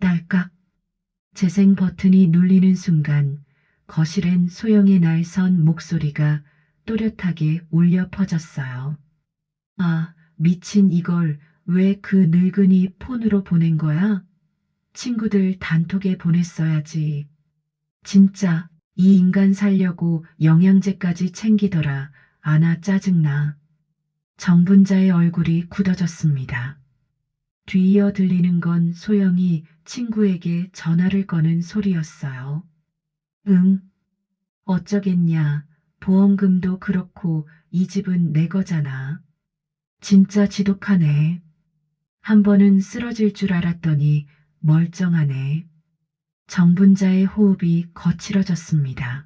딸깍. 재생 버튼이 눌리는 순간 거실엔 소영의 날선 목소리가 또렷하게 울려 퍼졌어요. 아, 미친 이걸 왜 그 늙은이 폰으로 보낸 거야? 친구들 단톡에 보냈어야지. 진짜 이 인간 살려고 영양제까지 챙기더라. 아나 짜증나. 정분자의 얼굴이 굳어졌습니다. 뒤이어 들리는 건 소영이 친구에게 전화를 거는 소리였어요. 응, 어쩌겠냐. 보험금도 그렇고 이 집은 내 거잖아. 진짜 지독하네. 한 번은 쓰러질 줄 알았더니 멀쩡하네. 정분자의 호흡이 거칠어졌습니다.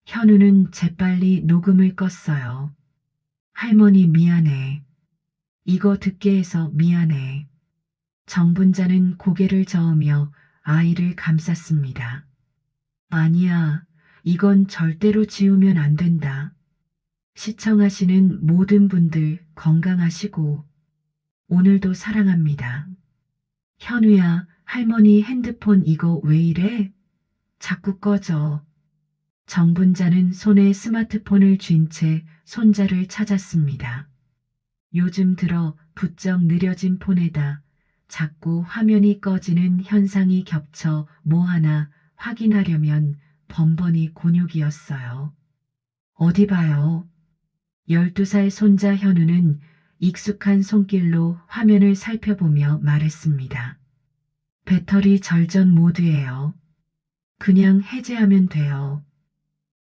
현우는 재빨리 녹음을 껐어요. 할머니 미안해. 이거 듣게 해서 미안해. 정분자는 고개를 저으며 아이를 감쌌습니다. 아니야, 이건 절대로 지우면 안 된다. 시청하시는 모든 분들 건강하시고 오늘도 사랑합니다. 현우야, 할머니 핸드폰 이거 왜 이래? 자꾸 꺼져. 정분자는 손에 스마트폰을 쥔 채 손자를 찾았습니다. 요즘 들어 부쩍 느려진 폰에다 자꾸 화면이 꺼지는 현상이 겹쳐 뭐 하나 확인하려면 번번이 곤욕이었어요. 어디 봐요. 12살 손자 현우는 익숙한 손길로 화면을 살펴보며 말했습니다. 배터리 절전 모드예요. 그냥 해제하면 돼요.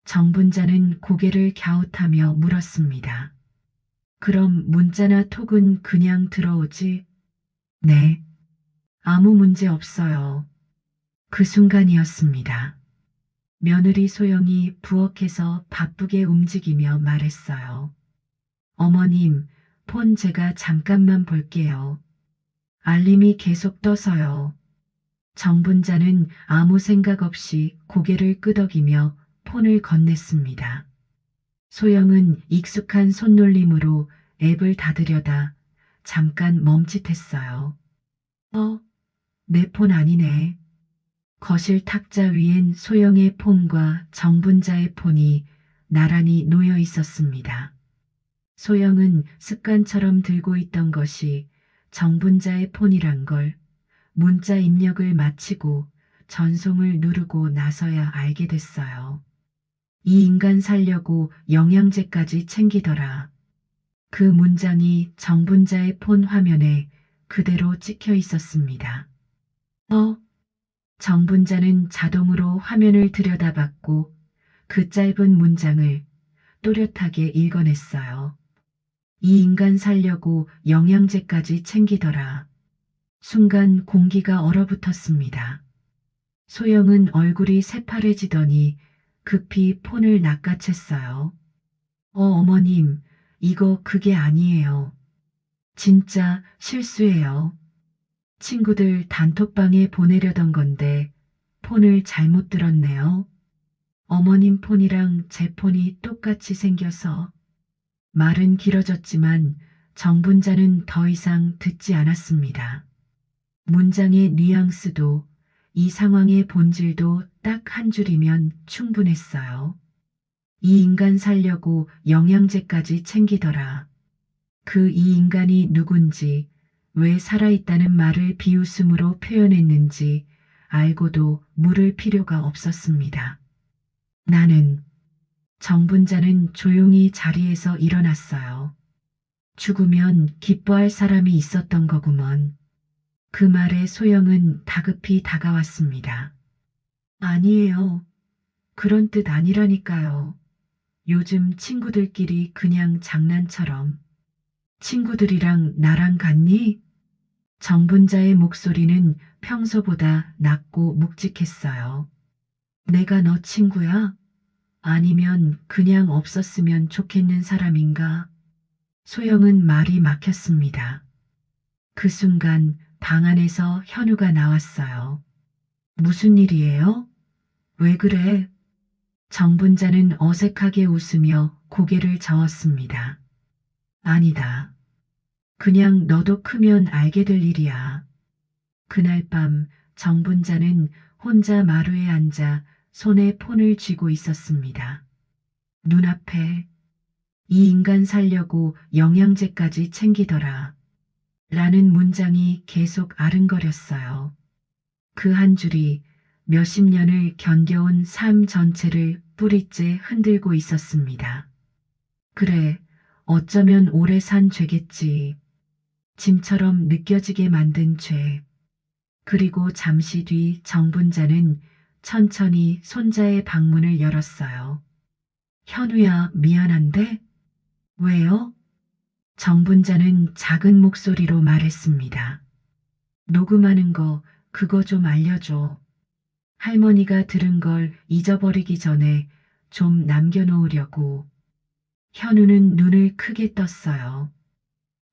정분자는 고개를 갸웃하며 물었습니다. 그럼 문자나 톡은 그냥 들어오지? 네. 아무 문제 없어요. 그 순간이었습니다. 며느리 소영이 부엌에서 바쁘게 움직이며 말했어요. 어머님, 폰 제가 잠깐만 볼게요. 알림이 계속 떠서요. 정분자는 아무 생각 없이 고개를 끄덕이며 폰을 건넸습니다. 소영은 익숙한 손놀림으로 앱을 닫으려다 잠깐 멈칫했어요. 내 폰 아니네. 거실 탁자 위엔 소영의 폰과 정분자의 폰이 나란히 놓여 있었습니다. 소영은 습관처럼 들고 있던 것이 정분자의 폰이란 걸 문자 입력을 마치고 전송을 누르고 나서야 알게 됐어요. 이 인간 살려고 영양제까지 챙기더라. 그 문장이 정분자의 폰 화면에 그대로 찍혀 있었습니다. 정분자는 자동으로 화면을 들여다봤고 그 짧은 문장을 또렷하게 읽어냈어요. 이 인간 살려고 영양제까지 챙기더라. 순간 공기가 얼어붙었습니다. 소영은 얼굴이 새파래지더니 급히 폰을 낚아챘어요. 어머님, 이거 그게 아니에요. 진짜 실수예요. 친구들 단톡방에 보내려던 건데 폰을 잘못 들었네요. 어머님 폰이랑 제 폰이 똑같이 생겨서. 말은 길어졌지만 정분자는 더 이상 듣지 않았습니다. 문장의 뉘앙스도 이 상황의 본질도 딱 한 줄이면 충분했어요. 이 인간 살려고 영양제까지 챙기더라. 그 이 인간이 누군지, 왜 살아있다는 말을 비웃음으로 표현했는지 알고도 물을 필요가 없었습니다. 나는 정분자는 조용히 자리에서 일어났어요. 죽으면 기뻐할 사람이 있었던 거구먼. 그 말에 소영은 다급히 다가왔습니다. 아니에요. 그런 뜻 아니라니까요. 요즘 친구들끼리 그냥 장난처럼. 친구들이랑 나랑 같니? 정분자의 목소리는 평소보다 낮고 묵직했어요. 내가 너 친구야? 아니면 그냥 없었으면 좋겠는 사람인가? 소영은 말이 막혔습니다. 그 순간 방 안에서 현우가 나왔어요. 무슨 일이에요? 왜 그래? 정분자는 어색하게 웃으며 고개를 저었습니다. 아니다. 그냥 너도 크면 알게 될 일이야. 그날 밤 정분자는 혼자 마루에 앉아 손에 폰을 쥐고 있었습니다. 눈앞에 이 인간 살려고 영양제까지 챙기더라. 라는 문장이 계속 아른거렸어요. 그 한 줄이 몇십 년을 견뎌온 삶 전체를 뿌리째 흔들고 있었습니다. 그래, 어쩌면 오래 산 죄겠지. 짐처럼 느껴지게 만든 죄. 그리고 잠시 뒤 정분자는 천천히 손자의 방문을 열었어요. 현우야, 미안한데? 왜요? 정분자는 작은 목소리로 말했습니다. 녹음하는 거, 그거 좀 알려줘. 할머니가 들은 걸 잊어버리기 전에 좀 남겨놓으려고. 현우는 눈을 크게 떴어요.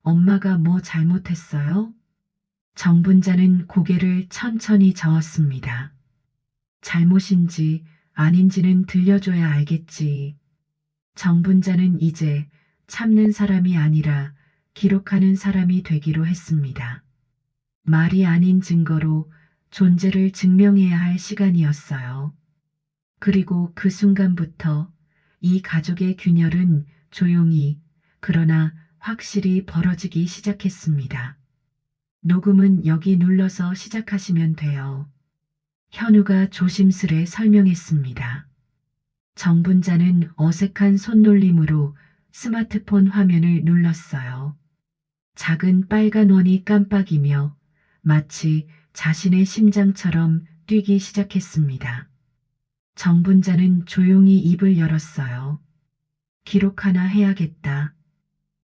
엄마가 뭐 잘못했어요? 정분자는 고개를 천천히 저었습니다. 잘못인지 아닌지는 들려줘야 알겠지. 정분자는 이제 참는 사람이 아니라 기록하는 사람이 되기로 했습니다. 말이 아닌 증거로 존재를 증명해야 할 시간이었어요. 그리고 그 순간부터 이 가족의 균열은 조용히 그러나 확실히 벌어지기 시작했습니다. 녹음은 여기 눌러서 시작하시면 돼요. 현우가 조심스레 설명했습니다. 정분자는 어색한 손놀림으로 스마트폰 화면을 눌렀어요. 작은 빨간 원이 깜빡이며 마치 자신의 심장처럼 뛰기 시작했습니다. 정분자는 조용히 입을 열었어요. 기록 하나 해야겠다.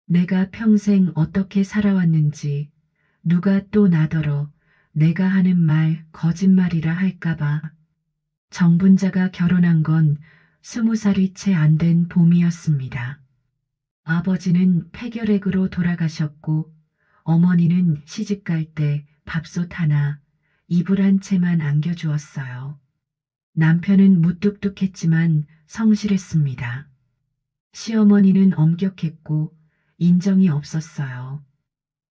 내가 평생 어떻게 살아왔는지, 누가 또 나더러 내가 하는 말 거짓말이라 할까봐. 정분자가 결혼한 건 20살이 채 안 된 봄이었습니다. 아버지는 폐결핵으로 돌아가셨고 어머니는 시집갈 때 밥솥 하나, 이불 한 채만 안겨주었어요. 남편은 무뚝뚝했지만 성실했습니다. 시어머니는 엄격했고 인정이 없었어요.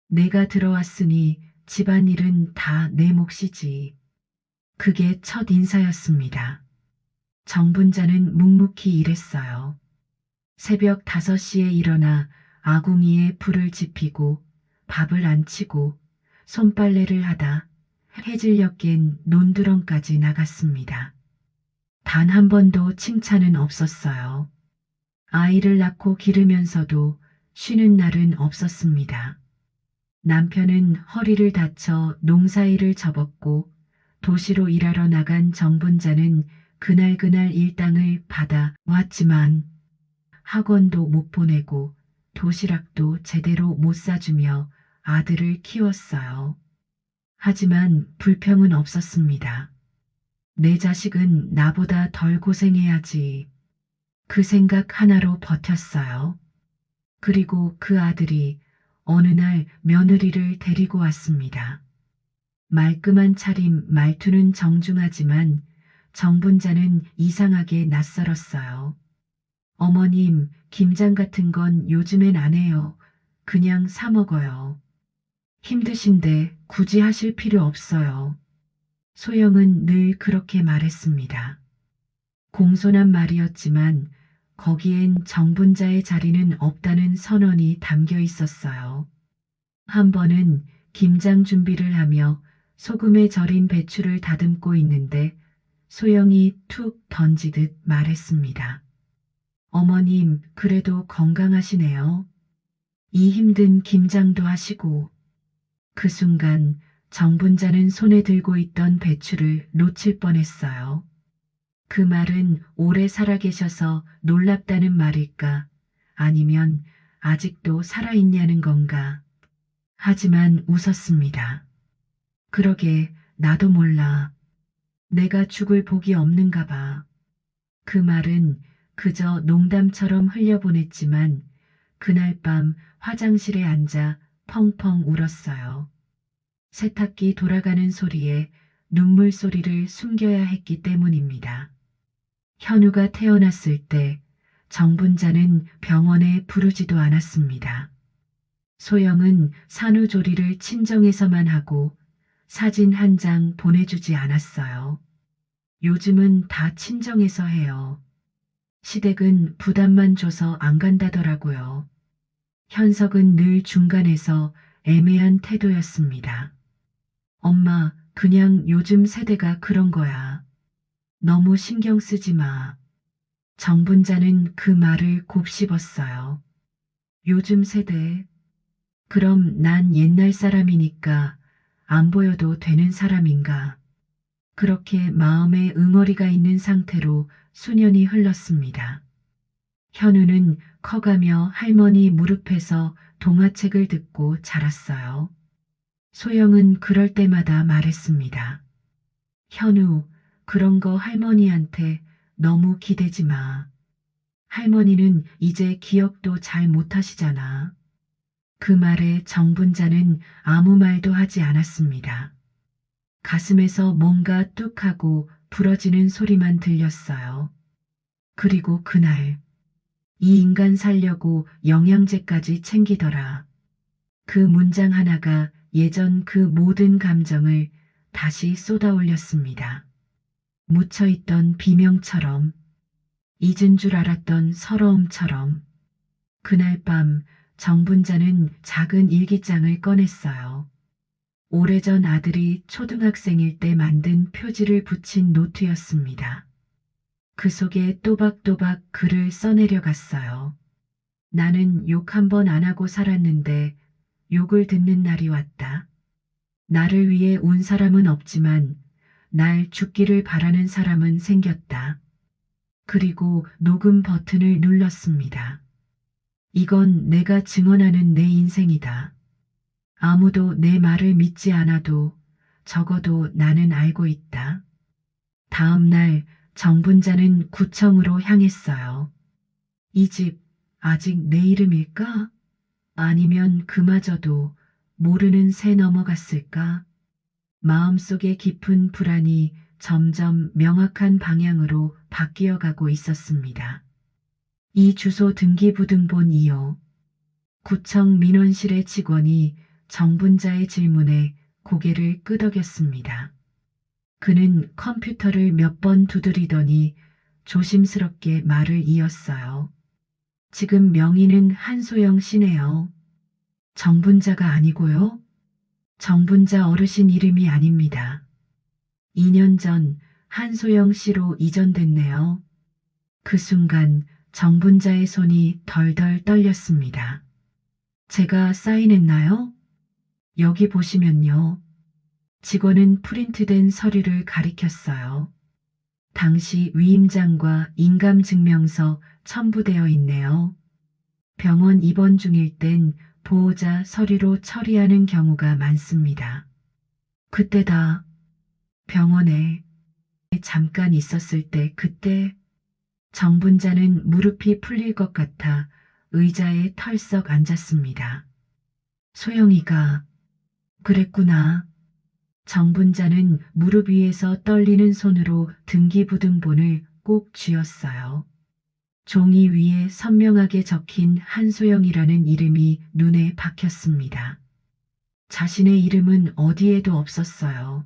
내가 들어왔으니 집안일은 다 내 몫이지. 그게 첫 인사였습니다. 정분자는 묵묵히 일했어요. 새벽 5시에 일어나 아궁이에 불을 지피고 밥을 안 치고 손빨래를 하다 해질녘 깬 논두렁까지 나갔습니다. 단 한 번도 칭찬은 없었어요. 아이를 낳고 기르면서도 쉬는 날은 없었습니다. 남편은 허리를 다쳐 농사일을 접었고 도시로 일하러 나간 정분자는 그날그날 일당을 받아 왔지만 학원도 못 보내고 도시락도 제대로 못 사주며 아들을 키웠어요. 하지만 불평은 없었습니다. 내 자식은 나보다 덜 고생해야지. 그 생각 하나로 버텼어요. 그리고 그 아들이 어느 날 며느리를 데리고 왔습니다. 말끔한 차림, 말투는 정중하지만 정분자는 이상하게 낯설었어요. 어머님, 김장 같은 건 요즘엔 안 해요. 그냥 사 먹어요. 힘드신데 굳이 하실 필요 없어요. 소영은 늘 그렇게 말했습니다. 공손한 말이었지만 거기엔 정분자의 자리는 없다는 선언이 담겨 있었어요. 한 번은 김장 준비를 하며 소금에 절인 배추를 다듬고 있는데 소영이 툭 던지듯 말했습니다. 어머님, 그래도 건강하시네요. 이 힘든 김장도 하시고. 그 순간 정분자는 손에 들고 있던 배추를 놓칠 뻔했어요. 그 말은 오래 살아계셔서 놀랍다는 말일까? 아니면 아직도 살아있냐는 건가? 하지만 웃었습니다. 그러게, 나도 몰라. 내가 죽을 복이 없는가 봐. 그 말은 그저 농담처럼 흘려보냈지만 그날 밤 화장실에 앉아 펑펑 울었어요. 세탁기 돌아가는 소리에 눈물 소리를 숨겨야 했기 때문입니다. 현우가 태어났을 때 정분자는 병원에 부르지도 않았습니다. 소영은 산후조리를 친정에서만 하고 사진 한 장 보내주지 않았어요. 요즘은 다 친정에서 해요. 시댁은 부담만 줘서 안 간다더라고요. 현석은 늘 중간에서 애매한 태도였습니다. 엄마, 그냥 요즘 세대가 그런 거야. 너무 신경 쓰지 마. 정분자는 그 말을 곱씹었어요. 요즘 세대? 그럼 난 옛날 사람이니까 안 보여도 되는 사람인가? 그렇게 마음에 응어리가 있는 상태로 수년이 흘렀습니다. 현우는 커가며 할머니 무릎에서 동화책을 듣고 자랐어요. 소영은 그럴 때마다 말했습니다. 현우, 그런 거 할머니한테 너무 기대지 마. 할머니는 이제 기억도 잘 못하시잖아. 그 말에 정분자는 아무 말도 하지 않았습니다. 가슴에서 뭔가 뚝 하고 부러지는 소리만 들렸어요. 그리고 그날, 이 인간 살려고 영양제까지 챙기더라. 그 문장 하나가 예전 그 모든 감정을 다시 쏟아올렸습니다. 묻혀있던 비명처럼, 잊은 줄 알았던 서러움처럼. 그날 밤 정분자는 작은 일기장을 꺼냈어요. 오래전 아들이 초등학생일 때 만든 표지를 붙인 노트였습니다. 그 속에 또박또박 글을 써내려갔어요. 나는 욕 한 번 안 하고 살았는데 욕을 듣는 날이 왔다. 나를 위해 운 사람은 없지만 날 죽기를 바라는 사람은 생겼다. 그리고 녹음 버튼을 눌렀습니다. 이건 내가 증언하는 내 인생이다. 아무도 내 말을 믿지 않아도 적어도 나는 알고 있다. 다음 날 정분자는 구청으로 향했어요. 이 집 아직 내 이름일까? 아니면 그마저도 모르는 새 넘어갔을까? 마음속의 깊은 불안이 점점 명확한 방향으로 바뀌어 가고 있었습니다. 이 주소 등기부등본 2호. 구청 민원실의 직원이 정분자의 질문에 고개를 끄덕였습니다. 그는 컴퓨터를 몇 번 두드리더니 조심스럽게 말을 이었어요. 지금 명의는 한소영 씨네요. 정분자가 아니고요. 정분자 어르신 이름이 아닙니다. 2년 전 한소영 씨로 이전됐네요. 그 순간 정분자의 손이 덜덜 떨렸습니다. 제가 사인했나요? 여기 보시면요. 직원은 프린트된 서류를 가리켰어요. 당시 위임장과 인감증명서 첨부되어 있네요. 병원 입원 중일 땐 보호자 서류로 처리하는 경우가 많습니다. 그때다. 병원에 잠깐 있었을 때 그때 정분자는 무릎이 풀릴 것 같아 의자에 털썩 앉았습니다. 소영이가 그랬구나. 정분자는 무릎 위에서 떨리는 손으로 등기부등본을 꼭 쥐었어요. 종이 위에 선명하게 적힌 한소영이라는 이름이 눈에 박혔습니다. 자신의 이름은 어디에도 없었어요.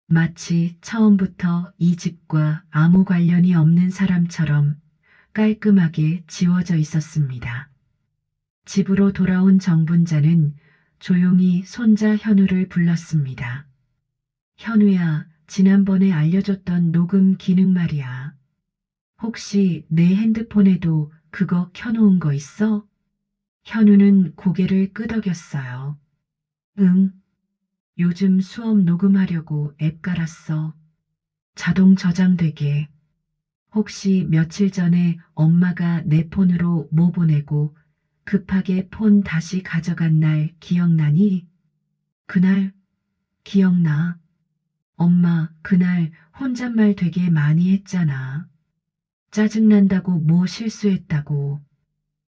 마치 처음부터 이 집과 아무 관련이 없는 사람처럼 깔끔하게 지워져 있었습니다. 집으로 돌아온 정분자는 조용히 손자 현우를 불렀습니다. 현우야, 지난번에 알려줬던 녹음 기능 말이야. 혹시 내 핸드폰에도 그거 켜놓은 거 있어? 현우는 고개를 끄덕였어요. 응. 요즘 수업 녹음하려고 앱 깔았어. 자동 저장되게. 혹시 며칠 전에 엄마가 내 폰으로 뭐 보내고 급하게 폰 다시 가져간 날 기억나니? 그날 기억나. 엄마 그날 혼잣말 되게 많이 했잖아. 짜증난다고 뭐 실수했다고.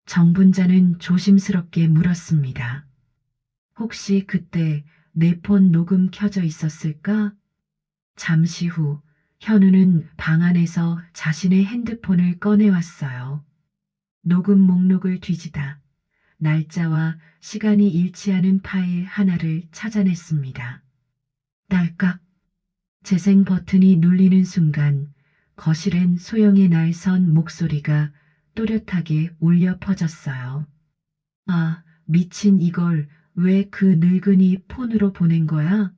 정분자는 조심스럽게 물었습니다. 혹시 그때 내 폰 녹음 켜져 있었을까? 잠시 후 현우는 방 안에서 자신의 핸드폰을 꺼내왔어요. 녹음 목록을 뒤지다 날짜와 시간이 일치하는 파일 하나를 찾아냈습니다. 딸깍. 재생 버튼이 눌리는 순간 거실엔 소영의 날선 목소리가 또렷하게 울려 퍼졌어요. 아, 미친 이걸 왜 그 늙은이 폰으로 보낸 거야?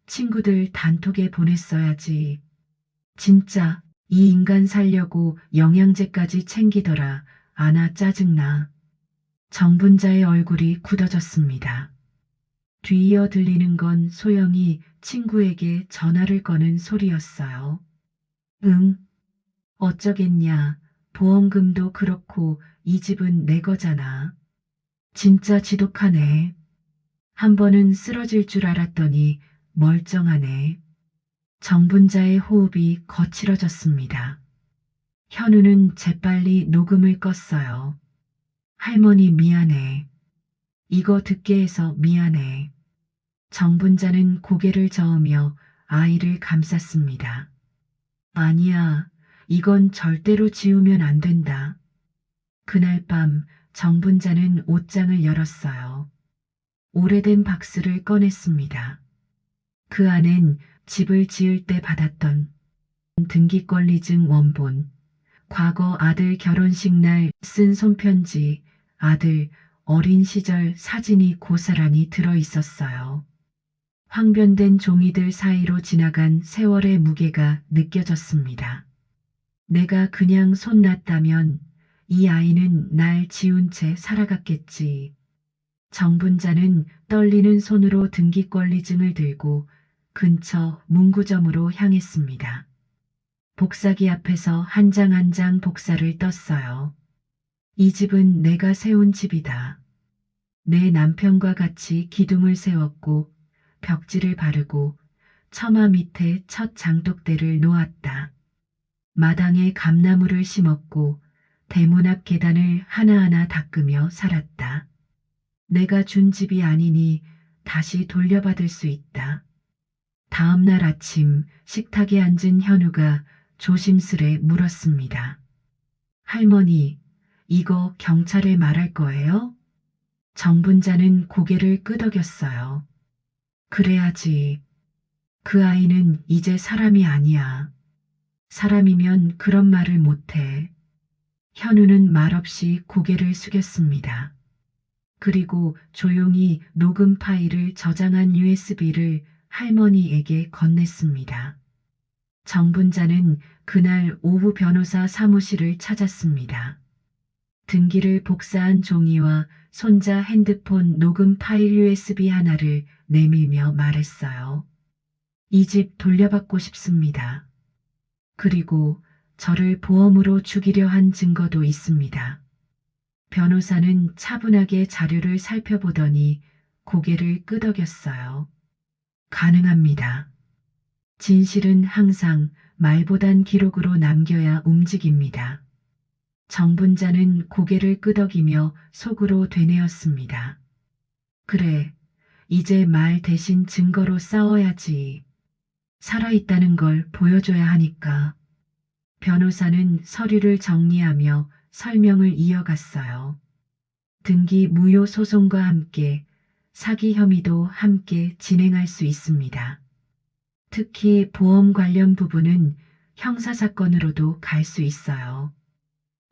친구들 단톡에 보냈어야지. 진짜 이 인간 살려고 영양제까지 챙기더라. 아나 짜증나. 정분자의 얼굴이 굳어졌습니다. 뒤이어 들리는 건 소영이 친구에게 전화를 거는 소리였어요. 응, 어쩌겠냐. 보험금도 그렇고 이 집은 내 거잖아. 진짜 지독하네. 한 번은 쓰러질 줄 알았더니 멀쩡하네. 정분자의 호흡이 거칠어졌습니다. 현우는 재빨리 녹음을 껐어요. 할머니 미안해. 이거 듣게 해서 미안해. 정분자는 고개를 저으며 아이를 감쌌습니다. 아니야, 이건 절대로 지우면 안 된다. 그날 밤 정분자는 옷장을 열었어요. 오래된 박스를 꺼냈습니다. 그 안엔 집을 지을 때 받았던 등기권리증 원본, 과거 아들 결혼식 날 쓴 손편지, 아들 어린 시절 사진이 고스란히 들어 있었어요. 황변된 종이들 사이로 지나간 세월의 무게가 느껴졌습니다. 내가 그냥 손 놨다면 이 아이는 날 지운 채 살아갔겠지. 정분자는 떨리는 손으로 등기권리증을 들고 근처 문구점으로 향했습니다. 복사기 앞에서 한 장 한 장 복사를 떴어요. 이 집은 내가 세운 집이다. 내 남편과 같이 기둥을 세웠고 벽지를 바르고 처마 밑에 첫 장독대를 놓았다. 마당에 감나무를 심었고 대문 앞 계단을 하나하나 닦으며 살았다. 내가 준 집이 아니니 다시 돌려받을 수 있다. 다음 날 아침 식탁에 앉은 현우가 조심스레 물었습니다. 할머니, 이거 경찰에 말할 거예요? 정분자는 고개를 끄덕였어요. 그래야지. 그 아이는 이제 사람이 아니야. 사람이면 그런 말을 못해. 현우는 말없이 고개를 숙였습니다. 그리고 조용히 녹음 파일을 저장한 USB를 할머니에게 건넸습니다. 정분자는 그날 오후 변호사 사무실을 찾았습니다. 등기를 복사한 종이와 손자 핸드폰 녹음 파일 USB 하나를 내밀며 말했어요. 이 집 돌려받고 싶습니다. 그리고 저를 보험으로 죽이려 한 증거도 있습니다. 변호사는 차분하게 자료를 살펴보더니 고개를 끄덕였어요. 가능합니다. 진실은 항상 말보단 기록으로 남겨야 움직입니다. 정분자는 고개를 끄덕이며 속으로 되뇌었습니다. 그래, 이제 말 대신 증거로 싸워야지. 살아있다는 걸 보여줘야 하니까. 변호사는 서류를 정리하며 설명을 이어갔어요. 등기 무효 소송과 함께 사기 혐의도 함께 진행할 수 있습니다. 특히 보험 관련 부분은 형사사건으로도 갈 수 있어요.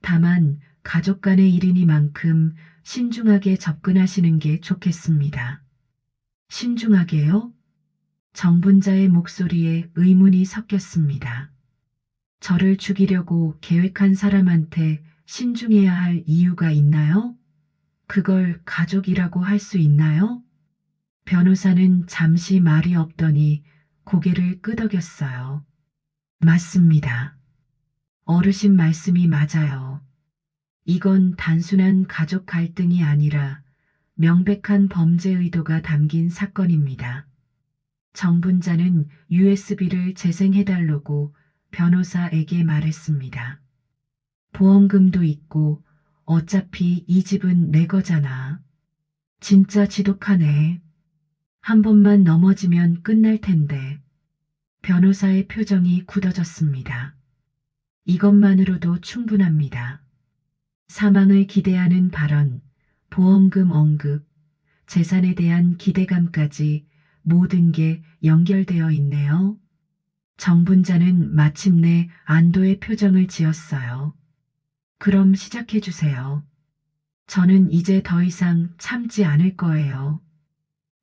다만 가족 간의 일이니만큼 신중하게 접근하시는 게 좋겠습니다. 신중하게요? 정분자의 목소리에 의문이 섞였습니다. 저를 죽이려고 계획한 사람한테 신중해야 할 이유가 있나요? 그걸 가족이라고 할 수 있나요? 변호사는 잠시 말이 없더니 고개를 끄덕였어요. 맞습니다. 어르신 말씀이 맞아요. 이건 단순한 가족 갈등이 아니라 명백한 범죄 의도가 담긴 사건입니다. 정분자는 USB를 재생해달라고 변호사에게 말했습니다. 보험금도 있고 어차피 이 집은 내 거잖아. 진짜 지독하네. 한 번만 넘어지면 끝날 텐데. 변호사의 표정이 굳어졌습니다. 이것만으로도 충분합니다. 사망을 기대하는 발언, 보험금 언급, 재산에 대한 기대감까지 모든 게 연결되어 있네요. 정분자는 마침내 안도의 표정을 지었어요. 그럼 시작해 주세요. 저는 이제 더 이상 참지 않을 거예요.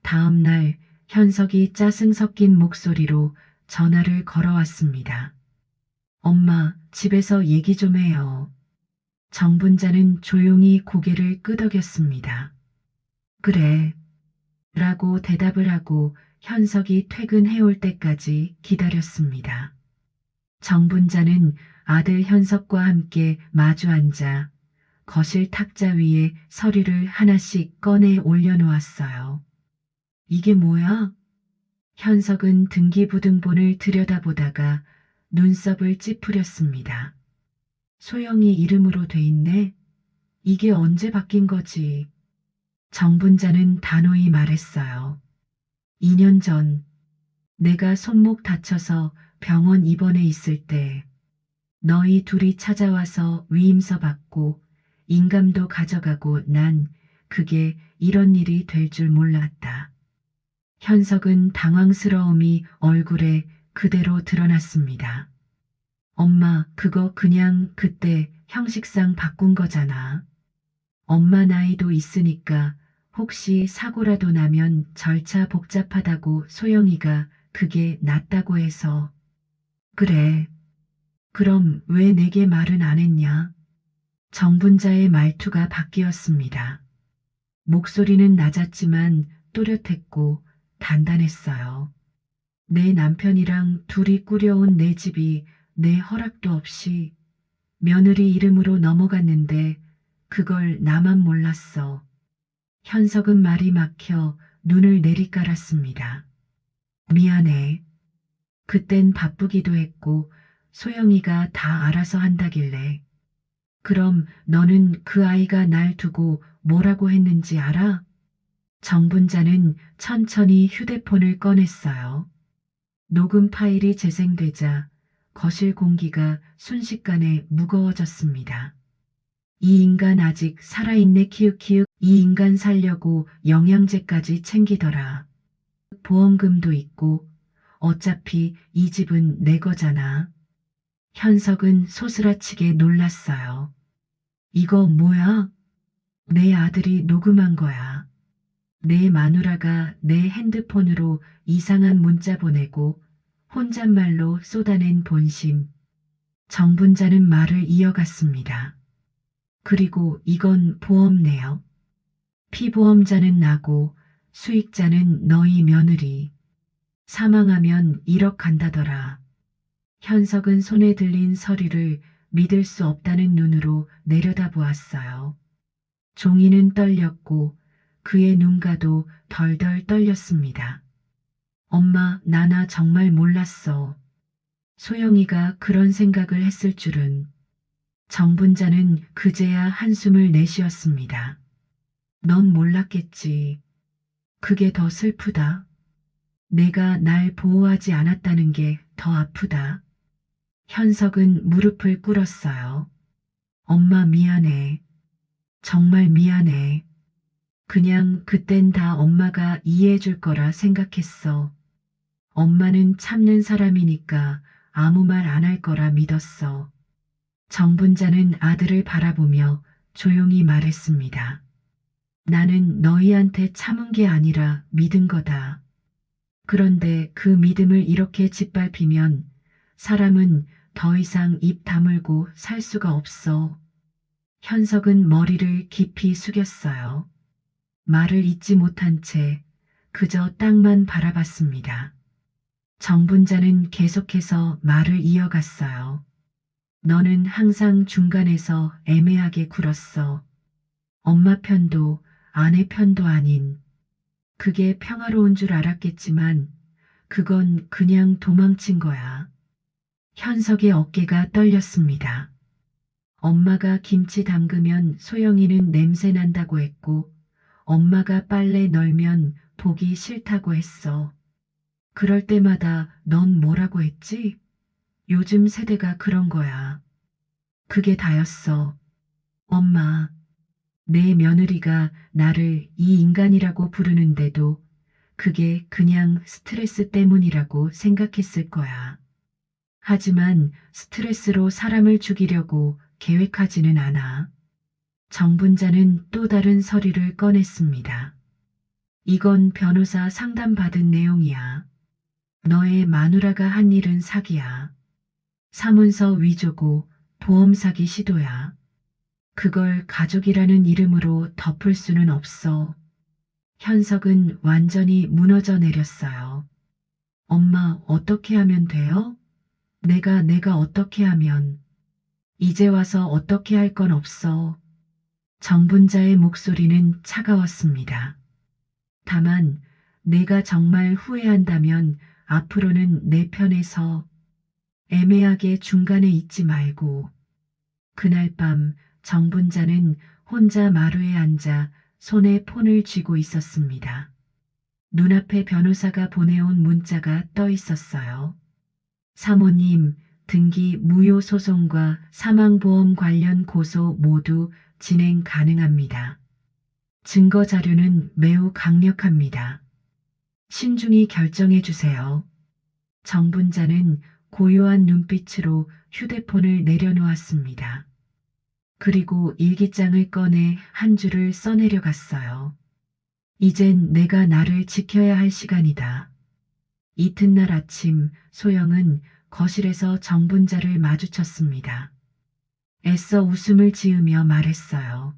다음 날 현석이 짜증 섞인 목소리로 전화를 걸어왔습니다. 엄마, 집에서 얘기 좀 해요. 정분자는 조용히 고개를 끄덕였습니다. 그래. 라고 대답을 하고 현석이 퇴근해올 때까지 기다렸습니다. 정분자는 아들 현석과 함께 마주 앉아 거실 탁자 위에 서류를 하나씩 꺼내 올려놓았어요. 이게 뭐야? 현석은 등기부등본을 들여다보다가 눈썹을 찌푸렸습니다. 소영이 이름으로 돼 있네? 이게 언제 바뀐 거지? 정분자는 단호히 말했어요. 2년 전, 내가 손목 다쳐서 병원 입원해 있을 때, 너희 둘이 찾아와서 위임서 받고 인감도 가져가고 난 그게 이런 일이 될 줄 몰랐다. 현석은 당황스러움이 얼굴에 그대로 드러났습니다. 엄마, 그거 그냥 그때 형식상 바꾼 거잖아. 엄마 나이도 있으니까 혹시 사고라도 나면 절차 복잡하다고 소영이가 그게 낫다고 해서. 그래. 그럼 왜 내게 말은 안 했냐? 정분자의 말투가 바뀌었습니다. 목소리는 낮았지만 또렷했고 단단했어요. 내 남편이랑 둘이 꾸려온 내 집이 내 허락도 없이 며느리 이름으로 넘어갔는데 그걸 나만 몰랐어. 현석은 말이 막혀 눈을 내리깔았습니다. 미안해. 그땐 바쁘기도 했고 소영이가 다 알아서 한다길래. 그럼 너는 그 아이가 날 두고 뭐라고 했는지 알아? 정분자는 천천히 휴대폰을 꺼냈어요. 녹음 파일이 재생되자 거실 공기가 순식간에 무거워졌습니다. 이 인간 아직 살아있네 키읔키읔 이 인간 살려고 영양제까지 챙기더라. 보험금도 있고 어차피 이 집은 내 거잖아. 현석은 소스라치게 놀랐어요. 이거 뭐야? 내 아들이 녹음한 거야. 내 마누라가 내 핸드폰으로 이상한 문자 보내고 혼잣말로 쏟아낸 본심. 정분자는 말을 이어갔습니다. 그리고 이건 보험 내역. 피보험자는 나고 수익자는 너희 며느리. 사망하면 1억 간다더라. 현석은 손에 들린 서류를 믿을 수 없다는 눈으로 내려다보았어요. 종이는 떨렸고 그의 눈가도 덜덜 떨렸습니다. 엄마, 나나 정말 몰랐어. 소영이가 그런 생각을 했을 줄은. 정분자는 그제야 한숨을 내쉬었습니다. 넌 몰랐겠지. 그게 더 슬프다. 내가 날 보호하지 않았다는 게 더 아프다. 현석은 무릎을 꿇었어요. 엄마 미안해. 정말 미안해. 그냥 그땐 다 엄마가 이해해 줄 거라 생각했어. 엄마는 참는 사람이니까 아무 말 안 할 거라 믿었어. 정분자는 아들을 바라보며 조용히 말했습니다. 나는 너희한테 참은 게 아니라 믿은 거다. 그런데 그 믿음을 이렇게 짓밟히면 사람은 더 이상 입 다물고 살 수가 없어. 현석은 머리를 깊이 숙였어요. 말을 잇지 못한 채 그저 땅만 바라봤습니다. 정분자는 계속해서 말을 이어갔어요. 너는 항상 중간에서 애매하게 굴었어. 엄마 편도 아내 편도 아닌. 그게 평화로운 줄 알았겠지만 그건 그냥 도망친 거야. 현석의 어깨가 떨렸습니다. 엄마가 김치 담그면 소영이는 냄새 난다고 했고 엄마가 빨래 널면 보기 싫다고 했어. 그럴 때마다 넌 뭐라고 했지? 요즘 세대가 그런 거야. 그게 다였어. 엄마, 내 며느리가 나를 이 인간이라고 부르는데도 그게 그냥 스트레스 때문이라고 생각했을 거야. 하지만 스트레스로 사람을 죽이려고 계획하지는 않아. 정분자는 또 다른 서류를 꺼냈습니다. 이건 변호사 상담받은 내용이야. 너의 마누라가 한 일은 사기야. 사문서 위조고 보험 사기 시도야. 그걸 가족이라는 이름으로 덮을 수는 없어. 현석은 완전히 무너져 내렸어요. 엄마, 어떻게 하면 돼요? 내가 어떻게 하면. 이제 와서 어떻게 할 건 없어. 정분자의 목소리는 차가웠습니다. 다만, 내가 정말 후회한다면 앞으로는 내 편에서 애매하게 중간에 있지 말고. 그날 밤 정분자는 혼자 마루에 앉아 손에 폰을 쥐고 있었습니다. 눈앞에 변호사가 보내온 문자가 떠 있었어요. 사모님, 등기 무효 소송과 사망보험 관련 고소 모두 진행 가능합니다. 증거 자료는 매우 강력합니다. 신중히 결정해 주세요. 정분자는 고요한 눈빛으로 휴대폰을 내려놓았습니다. 그리고 일기장을 꺼내 한 줄을 써내려갔어요. 이젠 내가 나를 지켜야 할 시간이다. 이튿날 아침 소영은 거실에서 정분자를 마주쳤습니다. 애써 웃음을 지으며 말했어요.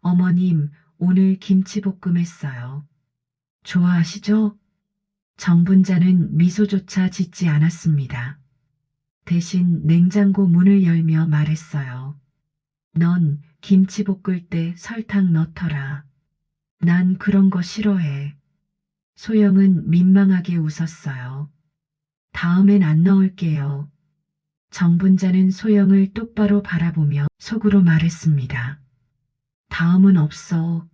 어머님, 오늘 김치볶음 했어요. 좋아하시죠? 정분자는 미소조차 짓지 않았습니다. 대신 냉장고 문을 열며 말했어요. 넌 김치 볶을 때 설탕 넣더라. 난 그런 거 싫어해. 소영은 민망하게 웃었어요. 다음엔 안 넣을게요. 정분자는 소영을 똑바로 바라보며 속으로 말했습니다. 다음은 없어.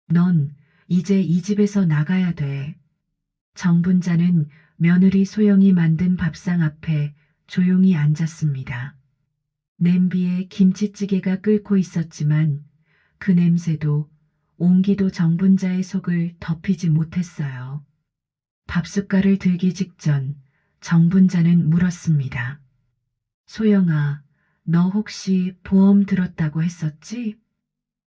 넌 이제 이 집에서 나가야 돼. 정분자는 며느리 소영이 만든 밥상 앞에 조용히 앉았습니다. 냄비에 김치찌개가 끓고 있었지만 그 냄새도 온기도 정분자의 속을 덮이지 못했어요. 밥숟갈을 들기 직전 정분자는 물었습니다. 소영아, 너 혹시 보험 들었다고 했었지?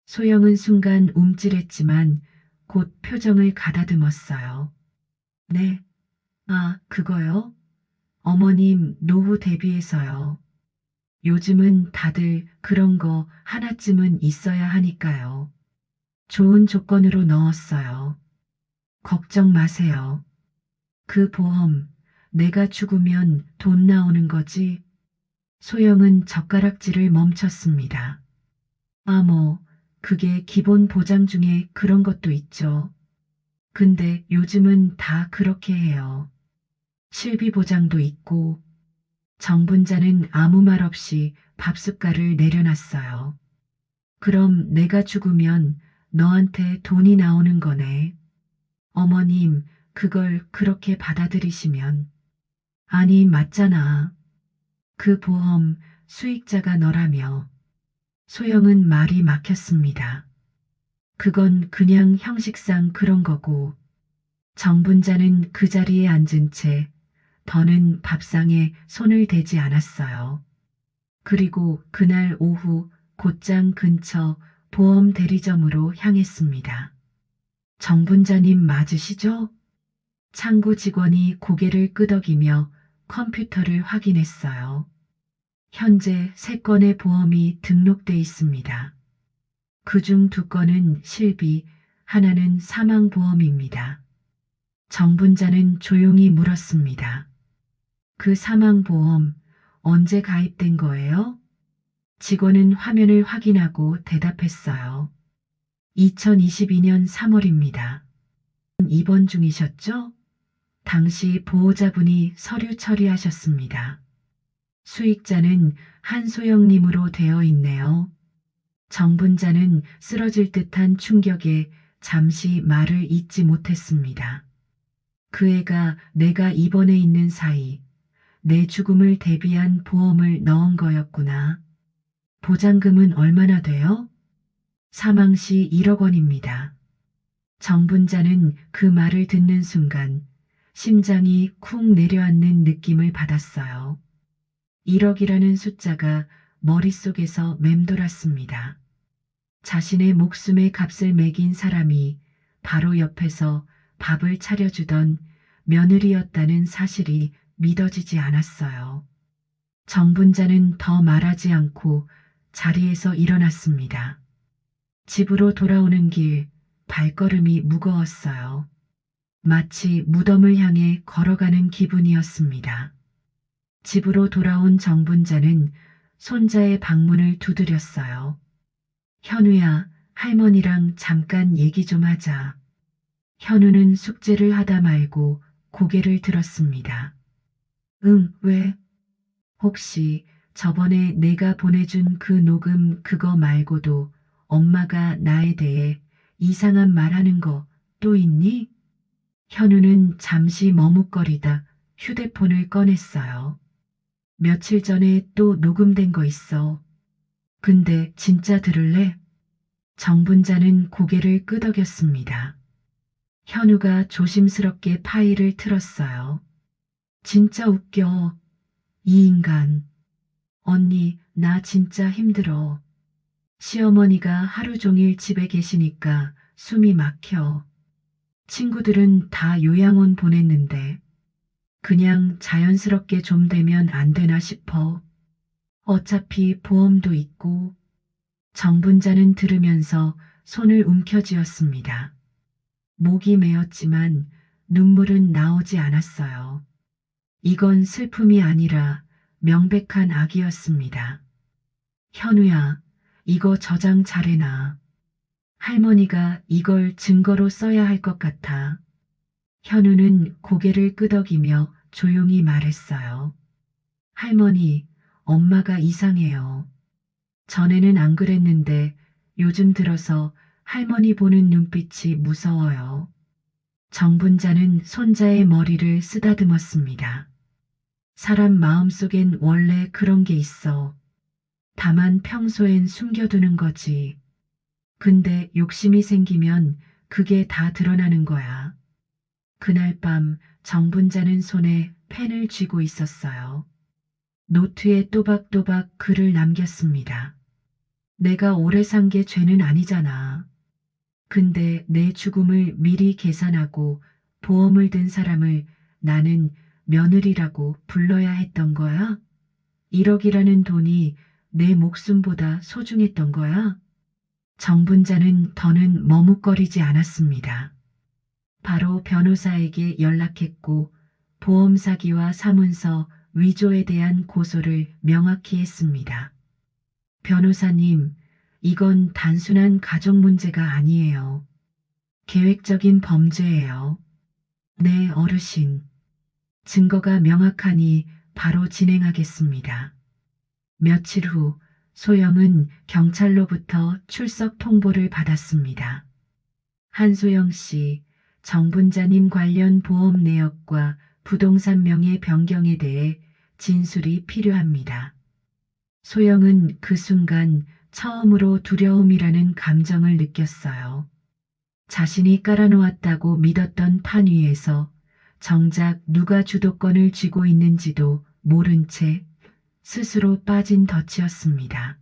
소영은 순간 움찔했지만 곧 표정을 가다듬었어요. 네. 아, 그거요? 어머님 노후 대비해서요. 요즘은 다들 그런 거 하나쯤은 있어야 하니까요. 좋은 조건으로 넣었어요. 걱정 마세요. 그 보험, 내가 죽으면 돈 나오는 거지? 소영은 젓가락질을 멈췄습니다. 아, 뭐, 그게 기본 보장 중에 그런 것도 있죠. 근데 요즘은 다 그렇게 해요. 실비 보장도 있고. 정분자는 아무 말 없이 밥숟갈을 내려놨어요. 그럼 내가 죽으면 너한테 돈이 나오는 거네. 어머님, 그걸 그렇게 받아들이시면. 아니, 맞잖아. 그 보험 수익자가 너라며. 소영은 말이 막혔습니다. 그건 그냥 형식상 그런 거고. 정분자는 그 자리에 앉은 채 더는 밥상에 손을 대지 않았어요. 그리고 그날 오후 곧장 근처 보험 대리점으로 향했습니다. 정분자님 맞으시죠? 창구 직원이 고개를 끄덕이며 컴퓨터를 확인했어요. 현재 3건의 보험이 등록돼 있습니다. 그중 2건은 실비, 하나는 사망보험입니다. 정분자는 조용히 물었습니다. 그 사망보험 언제 가입된 거예요? 직원은 화면을 확인하고 대답했어요. 2022년 3월입니다. 입원 중이셨죠? 당시 보호자분이 서류 처리하셨습니다. 수익자는 한소영님으로 되어 있네요. 정분자는 쓰러질 듯한 충격에 잠시 말을 잇지 못했습니다. 그 애가 내가 입원해 있는 사이 내 죽음을 대비한 보험을 넣은 거였구나. 보장금은 얼마나 돼요? 사망 시 1억 원입니다. 정분자는 그 말을 듣는 순간 심장이 쿵 내려앉는 느낌을 받았어요. 1억이라는 숫자가 머릿속에서 맴돌았습니다. 자신의 목숨의 값을 매긴 사람이 바로 옆에서 밥을 차려주던 며느리였다는 사실이 믿어지지 않았어요. 정분자는 더 말하지 않고 자리에서 일어났습니다. 집으로 돌아오는 길 발걸음이 무거웠어요. 마치 무덤을 향해 걸어가는 기분이었습니다. 집으로 돌아온 정분자는 손자의 방문을 두드렸어요. 현우야, 할머니랑 잠깐 얘기 좀 하자. 현우는 숙제를 하다 말고 고개를 들었습니다. 응, 왜? 혹시 저번에 내가 보내준 그 녹음 그거 말고도 엄마가 나에 대해 이상한 말 하는 거 또 있니? 현우는 잠시 머뭇거리다 휴대폰을 꺼냈어요. 며칠 전에 또 녹음된 거 있어. 근데 진짜 들을래? 정분자는 고개를 끄덕였습니다. 현우가 조심스럽게 파일을 틀었어요. 진짜 웃겨. 이 인간. 언니, 나 진짜 힘들어. 시어머니가 하루 종일 집에 계시니까 숨이 막혀. 친구들은 다 요양원 보냈는데 그냥 자연스럽게 좀 되면 안 되나 싶어. 어차피 보험도 있고. 정분자는 들으면서 손을 움켜쥐었습니다. 목이 메었지만 눈물은 나오지 않았어요. 이건 슬픔이 아니라 명백한 악이었습니다. 현우야, 이거 저장 잘해놔. 할머니가 이걸 증거로 써야 할 것 같아. 현우는 고개를 끄덕이며 조용히 말했어요. 할머니, 엄마가 이상해요. 전에는 안 그랬는데 요즘 들어서 할머니 보는 눈빛이 무서워요. 정분자는 손자의 머리를 쓰다듬었습니다. 사람 마음속엔 원래 그런 게 있어. 다만 평소엔 숨겨두는 거지. 근데 욕심이 생기면 그게 다 드러나는 거야. 그날 밤 정분자는 손에 펜을 쥐고 있었어요. 노트에 또박또박 글을 남겼습니다. 내가 오래 산 게 죄는 아니잖아. 근데 내 죽음을 미리 계산하고 보험을 든 사람을 나는 며느리라고 불러야 했던 거야? 1억이라는 돈이 내 목숨보다 소중했던 거야? 정분자는 더는 머뭇거리지 않았습니다. 바로 변호사에게 연락했고 보험 사기와 사문서 위조에 대한 고소를 명확히 했습니다. 변호사님, 이건 단순한 가족 문제가 아니에요. 계획적인 범죄예요. 네, 어르신. 증거가 명확하니 바로 진행하겠습니다. 며칠 후 소영은 경찰로부터 출석 통보를 받았습니다. 한소영 씨, 정분자님 관련 보험 내역과 부동산 명의 변경에 대해 진술이 필요합니다. 소영은 그 순간 처음으로 두려움이라는 감정을 느꼈어요. 자신이 깔아놓았다고 믿었던 판 위에서 정작 누가 주도권을 쥐고 있는지도 모른 채 스스로 빠진 덫이었습니다.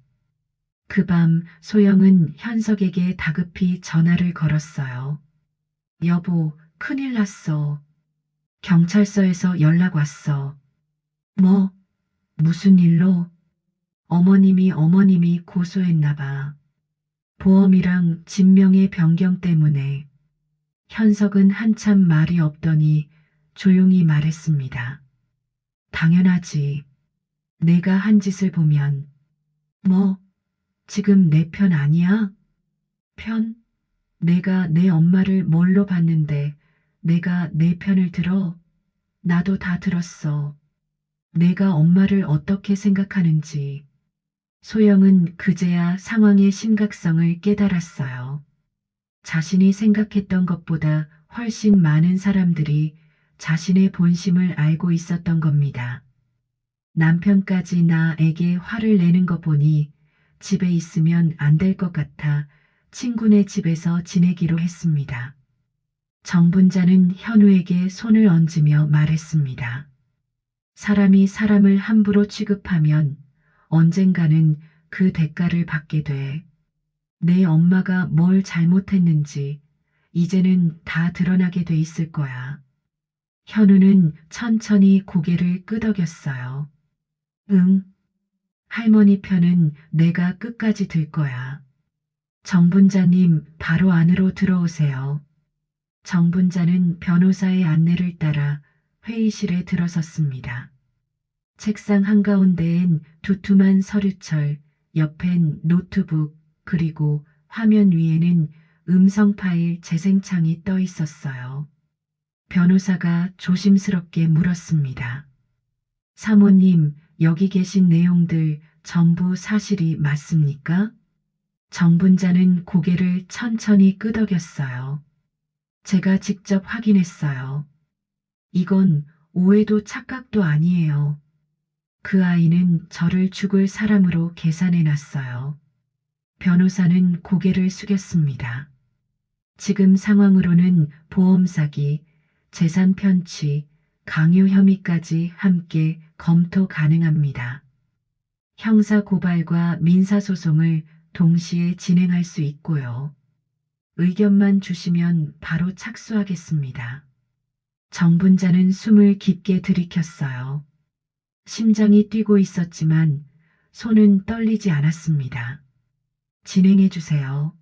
그 밤 소영은 현석에게 다급히 전화를 걸었어요. 여보, 큰일 났어. 경찰서에서 연락 왔어. 뭐, 무슨 일로? 어머님이 고소했나 봐. 보험이랑 진명의 변경 때문에. 현석은 한참 말이 없더니 조용히 말했습니다. 당연하지. 내가 한 짓을 보면. 뭐, 지금 내 편 아니야? 편? 내가 내 엄마를 뭘로 봤는데 내가 내 편을 들어? 나도 다 들었어. 내가 엄마를 어떻게 생각하는지. 소영은 그제야 상황의 심각성을 깨달았어요. 자신이 생각했던 것보다 훨씬 많은 사람들이 자신의 본심을 알고 있었던 겁니다. 남편까지 나에게 화를 내는 거 보니 집에 있으면 안 될 것 같아 친구네 집에서 지내기로 했습니다. 정분자는 현우에게 손을 얹으며 말했습니다. 사람이 사람을 함부로 취급하면 언젠가는 그 대가를 받게 돼. 내 엄마가 뭘 잘못했는지 이제는 다 드러나게 돼 있을 거야. 현우는 천천히 고개를 끄덕였어요. 응, 할머니 편은 내가 끝까지 들 거야. 정분자님, 바로 안으로 들어오세요. 정분자는 변호사의 안내를 따라 회의실에 들어섰습니다. 책상 한가운데엔 두툼한 서류철, 옆엔 노트북, 그리고 화면 위에는 음성 파일 재생창이 떠 있었어요. 변호사가 조심스럽게 물었습니다. 사모님, 여기 계신 내용들 전부 사실이 맞습니까? 정분자는 고개를 천천히 끄덕였어요. 제가 직접 확인했어요. 이건 오해도 착각도 아니에요. 그 아이는 저를 죽을 사람으로 계산해 놨어요. 변호사는 고개를 숙였습니다. 지금 상황으로는 보험 사기, 재산 편취, 강요 혐의까지 함께 검토 가능합니다. 형사 고발과 민사 소송을 동시에 진행할 수 있고요. 의견만 주시면 바로 착수하겠습니다. 정분자는 숨을 깊게 들이켰어요. 심장이 뛰고 있었지만 손은 떨리지 않았습니다. 진행해 주세요.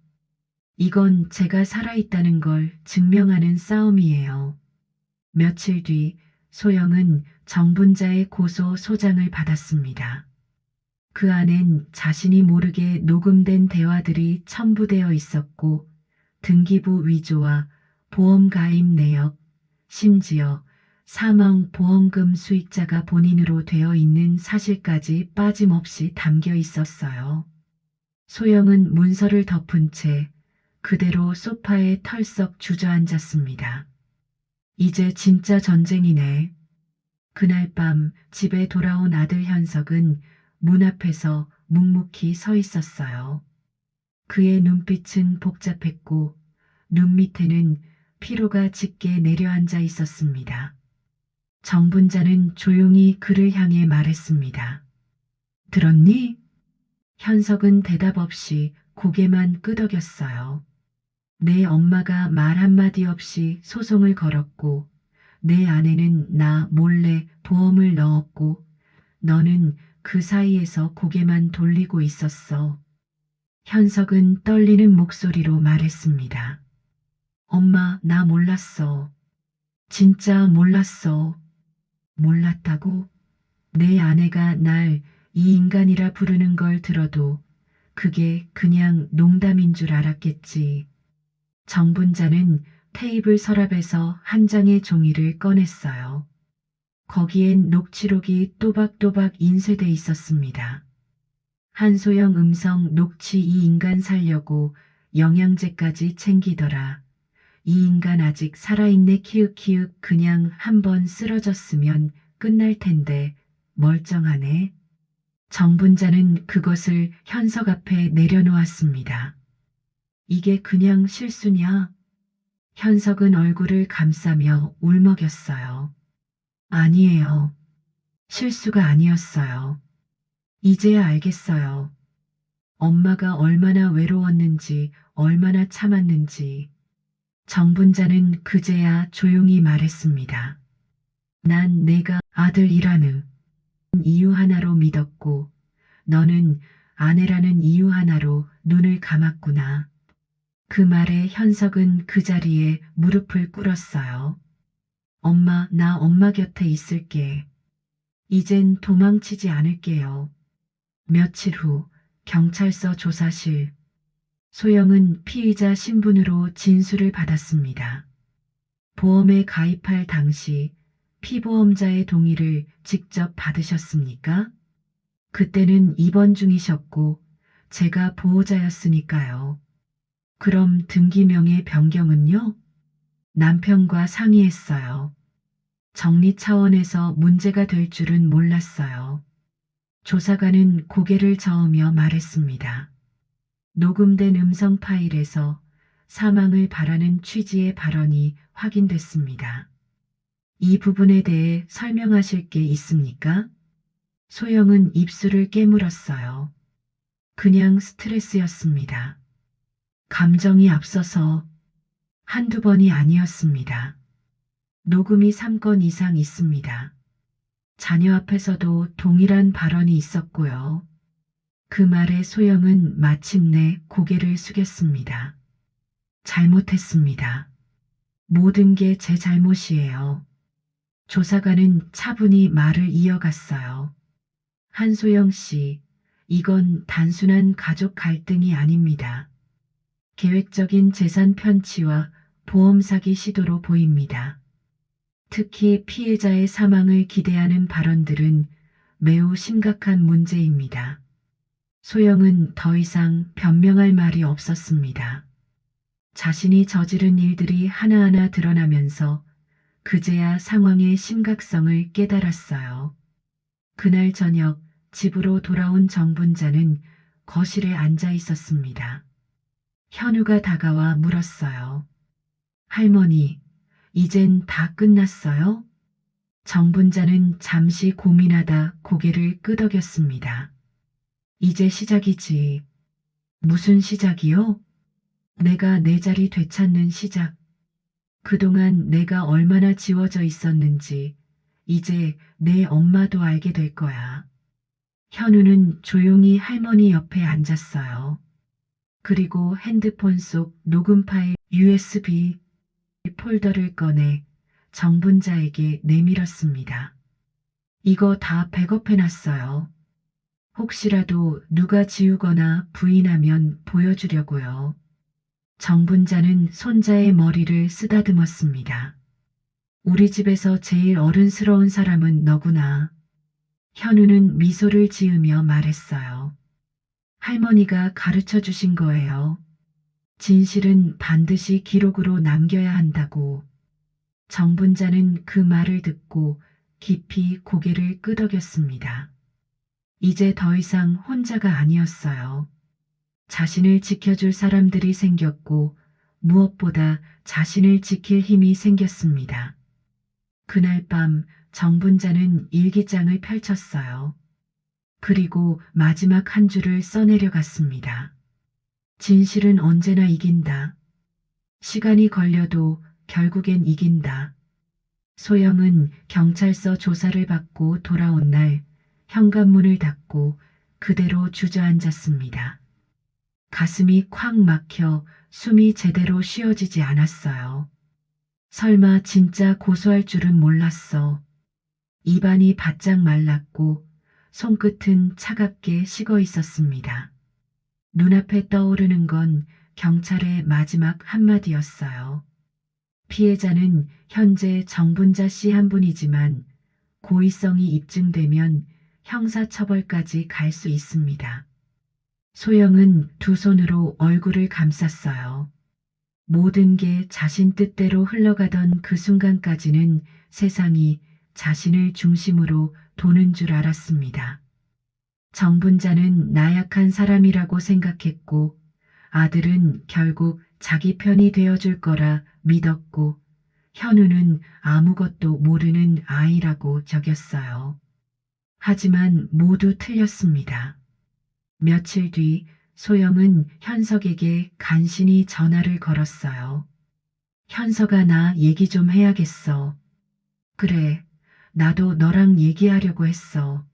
이건 제가 살아있다는 걸 증명하는 싸움이에요. 며칠 뒤 소영은 정분자의 고소 소장을 받았습니다. 그 안엔 자신이 모르게 녹음된 대화들이 첨부되어 있었고 등기부 위조와 보험 가입 내역, 심지어 사망 보험금 수익자가 본인으로 되어 있는 사실까지 빠짐없이 담겨 있었어요. 소영은 문서를 덮은 채 그대로 소파에 털썩 주저앉았습니다. 이제 진짜 전쟁이네. 그날 밤 집에 돌아온 아들 현석은 문 앞에서 묵묵히 서 있었어요. 그의 눈빛은 복잡했고 눈 밑에는 피로가 짙게 내려앉아 있었습니다. 정분자는 조용히 그를 향해 말했습니다. 들었니? 현석은 대답 없이 고개만 끄덕였어요. 내 엄마가 말 한마디 없이 소송을 걸었고 내 아내는 나 몰래 보험을 넣었고 너는 그 사이에서 고개만 돌리고 있었어. 현석은 떨리는 목소리로 말했습니다. 엄마, 나 몰랐어. 진짜 몰랐어. 몰랐다고? 내 아내가 날 이 인간이라 부르는 걸 들어도 그게 그냥 농담인 줄 알았겠지. 정분자는 테이블 서랍에서 한 장의 종이를 꺼냈어요. 거기엔 녹취록이 또박또박 인쇄돼 있었습니다. 한소영 음성 녹취 이 인간 살려고 영양제까지 챙기더라. 이 인간 아직 살아있네 키읔키읔 그냥 한번 쓰러졌으면 끝날 텐데 멀쩡하네. 정분자는 그것을 현석 앞에 내려놓았습니다. 이게 그냥 실수냐? 현석은 얼굴을 감싸며 울먹였어요. 아니에요. 실수가 아니었어요. 이제야 알겠어요. 엄마가 얼마나 외로웠는지, 얼마나 참았는지. 정분자는 그제야 조용히 말했습니다. 난 내가 아들이라는 이유 하나로 믿었고, 너는 아내라는 이유 하나로 눈을 감았구나. 그 말에 현석은 그 자리에 무릎을 꿇었어요. 엄마, 나 엄마 곁에 있을게. 이젠 도망치지 않을게요. 며칠 후 경찰서 조사실. 소영은 피의자 신분으로 진술을 받았습니다. 보험에 가입할 당시 피보험자의 동의를 직접 받으셨습니까? 그때는 입원 중이셨고 제가 보호자였으니까요. 그럼 등기명의 변경은요? 남편과 상의했어요. 정리 차원에서 문제가 될 줄은 몰랐어요. 조사관은 고개를 저으며 말했습니다. 녹음된 음성 파일에서 사망을 바라는 취지의 발언이 확인됐습니다. 이 부분에 대해 설명하실 게 있습니까? 소영은 입술을 깨물었어요. 그냥 스트레스였습니다. 감정이 앞서서 한두 번이 아니었습니다. 녹음이 3건 이상 있습니다. 자녀 앞에서도 동일한 발언이 있었고요. 그 말에 소영은 마침내 고개를 숙였습니다. 잘못했습니다. 모든 게 제 잘못이에요. 조사관은 차분히 말을 이어갔어요. 한소영 씨, 이건 단순한 가족 갈등이 아닙니다. 계획적인 재산 편취와 보험 사기 시도로 보입니다. 특히 피해자의 사망을 기대하는 발언들은 매우 심각한 문제입니다. 소영은 더 이상 변명할 말이 없었습니다. 자신이 저지른 일들이 하나하나 드러나면서 그제야 상황의 심각성을 깨달았어요. 그날 저녁 집으로 돌아온 정분자는 거실에 앉아 있었습니다. 현우가 다가와 물었어요. 할머니, 이젠 다 끝났어요? 정분자는 잠시 고민하다 고개를 끄덕였습니다. 이제 시작이지. 무슨 시작이요? 내가 내 자리 되찾는 시작. 그동안 내가 얼마나 지워져 있었는지 이제 내 엄마도 알게 될 거야. 현우는 조용히 할머니 옆에 앉았어요. 그리고 핸드폰 속 녹음 파일 USB 폴더를 꺼내 정분자에게 내밀었습니다. 이거 다 백업해놨어요. 혹시라도 누가 지우거나 부인하면 보여주려고요. 정분자는 손자의 머리를 쓰다듬었습니다. 우리 집에서 제일 어른스러운 사람은 너구나. 현우는 미소를 지으며 말했어요. 할머니가 가르쳐 주신 거예요. 진실은 반드시 기록으로 남겨야 한다고. 정분자는 그 말을 듣고 깊이 고개를 끄덕였습니다. 이제 더 이상 혼자가 아니었어요. 자신을 지켜줄 사람들이 생겼고 무엇보다 자신을 지킬 힘이 생겼습니다. 그날 밤 정분자는 일기장을 펼쳤어요. 그리고 마지막 한 줄을 써내려갔습니다. 진실은 언제나 이긴다. 시간이 걸려도 결국엔 이긴다. 소영은 경찰서 조사를 받고 돌아온 날 현관문을 닫고 그대로 주저앉았습니다. 가슴이 콱 막혀 숨이 제대로 쉬어지지 않았어요. 설마 진짜 고소할 줄은 몰랐어. 입안이 바짝 말랐고 손끝은 차갑게 식어 있었습니다. 눈앞에 떠오르는 건 경찰의 마지막 한마디였어요. 피해자는 현재 정분자 씨 한 분이지만 고의성이 입증되면 형사처벌까지 갈 수 있습니다. 소영은 두 손으로 얼굴을 감쌌어요. 모든 게 자신 뜻대로 흘러가던 그 순간까지는 세상이 자신을 중심으로 도는 줄 알았습니다. 정분자는 나약한 사람이라고 생각했고 아들은 결국 자기 편이 되어줄 거라 믿었고 현우는 아무것도 모르는 아이라고 여겼어요. 하지만 모두 틀렸습니다. 며칠 뒤 소영은 현석에게 간신히 전화를 걸었어요. 현석아, 나 얘기 좀 해야겠어. 그래, 나도 너랑 얘기하려고 했어.